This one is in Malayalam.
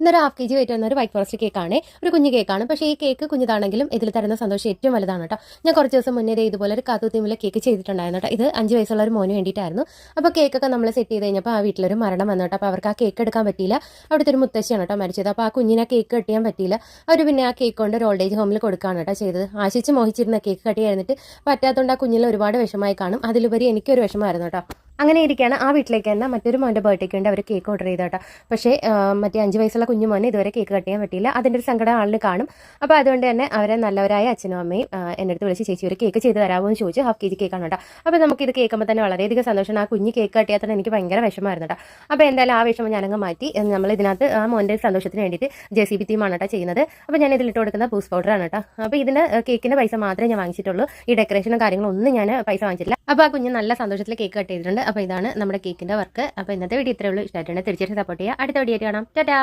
ഇന്നൊരു ഹാഫ് kg വെയിറ്റ് വരുന്ന ഒരു വൈറ്റ് ഫോറസ്റ്റ് കേക്കാണ്. ഒരു കുഞ്ഞു കേക്കാണ്. പക്ഷേ ഈ കേക്ക് കുഞ്ഞതാണെങ്കിലും ഇതിൽ തരുന്ന സന്തോഷം ഏറ്റവും വലുതാണ് കേട്ടോ. ഞാൻ കുറച്ച് ദിവസം മുന്നേ ഇതുപോലെ ഒരു കാത്തു തീമിലെ കേക്ക് ചെയ്തിട്ടുണ്ടായിരുന്നു കേട്ടോ. ഇത് 5 വയസ്സുള്ള ഒരു മോന് വേണ്ടിയിട്ടായിരുന്നു. അപ്പോൾ കേക്കൊക്കെ നമ്മൾ സെറ്റ് ചെയ്ത് കഴിഞ്ഞപ്പോൾ ആ വീട്ടിലൊരു മരണം വന്നു കേട്ടോ. അപ്പോൾ അവർക്ക് ആ കേക്ക് എടുക്കാൻ പറ്റിയില്ല. അവിടുത്തെ ഒരു മുത്തശ്ശിയാണ് കേട്ടോ മരിച്ചത്. അപ്പോൾ ആ കുഞ്ഞിനെ കേക്ക് കട്ട് ചെയ്യാൻ പറ്റിയില്ല. അവർ പിന്നെ ആ കേക്ക് കൊണ്ട് ഒരു ഓൾഡ് ഏജ് ഹോമിൽ കൊടുക്കുകയാണ് കേട്ടോ ചെയ്തത്. ആശിച്ച് മോഹിച്ചിരുന്ന കേക്ക് കട്ട് ചെയ്യാനിട്ട് പറ്റാത്തതുകൊണ്ട് ആ കുഞ്ഞിൽ ഒരുപാട് വിഷമമായി കാണും. അതിലുപരി എനിക്കൊരു വിഷമമായിരുന്നു കേട്ടോ. അങ്ങനെ ഇരിക്കുകയാണ് ആ വീട്ടിലേക്ക് തന്നെ മറ്റൊരു മോൻ്റെ ബർത്ത്ഡേക്ക് വേണ്ടി അവർ കേക്ക് ഓർഡർ ചെയ്ത കേട്ടോ. പക്ഷേ മറ്റേ 5 വയസ്സുള്ള കുഞ്ഞു മോനെ ഇതുവരെ കേക്ക് കട്ട് ചെയ്യാൻ പറ്റിയില്ല. അതിൻ്റെ ഒരു സങ്കടം ആളിന് കാണും. അപ്പോൾ അതുകൊണ്ട് തന്നെ അവരെ നല്ലവരായ അച്ഛനും അമ്മയും എൻ്റെ അടുത്ത് വിളിച്ച് ചേച്ചി ഒരു കേക്ക് ചെയ്ത് തരാമോ എന്ന് ചോദിച്ചു. ഹാഫ് kg കേക്കാണ് കേട്ടോ. അപ്പോൾ നമുക്കിത് കേൾക്കുമ്പോൾ തന്നെ വളരെയധികം സന്തോഷമാണ്. ആ കുഞ്ഞ് കേക്ക് കട്ട് ചെയ്യാൻ തന്നെ എനിക്ക് ഭയങ്കര വിഷമമായിരുന്നു കേട്ടോ. അപ്പോൾ എന്തായാലും ആ വിഷമം ഞാനങ്ങ് മാറ്റി. നമ്മൾ ഇതിനകത്ത് ആ മോൻ്റെ സന്തോഷത്തിന് വേണ്ടിയിട്ട് JCB തീമാണ് കേട്ടോ ചെയ്യുന്നത്. അപ്പോൾ ഞാൻ ഇതിലിട്ട് കൊടുക്കുന്ന ബൂസ്റ്റ് പൗഡറാണ് കേട്ടോ. അപ്പോൾ ഇതിന് കേക്കിൻ്റെ പൈസ മാത്രമേ ഞാൻ വാങ്ങിച്ചിട്ടുള്ളൂ. ഈ ഡെക്കറേഷനും കാര്യങ്ങളും ഒന്നും ഞാൻ പൈസ വാങ്ങിച്ചിട്ടില്ല. അപ്പോൾ ആ കുഞ്ഞ് നല്ല സന്തോഷത്തിൽ കേക്ക് കട്ട് ചെയ്തിട്ടുണ്ട്. അപ്പോൾ ഇതാണ് നമ്മുടെ കേക്കിൻ്റെ വർക്ക്. അപ്പോൾ ഇന്നത്തെ വീഡിയോ ഇത്രയേ ഉള്ളൂ. ഇഷ്ടമായിട്ടുണ്ടെങ്കിൽ തീർച്ചയായിട്ടും സപ്പോർട്ട് ചെയ്യുക. അടുത്ത വീഡിയോ ആയിട്ട് കാണാം. ടാറ്റാ.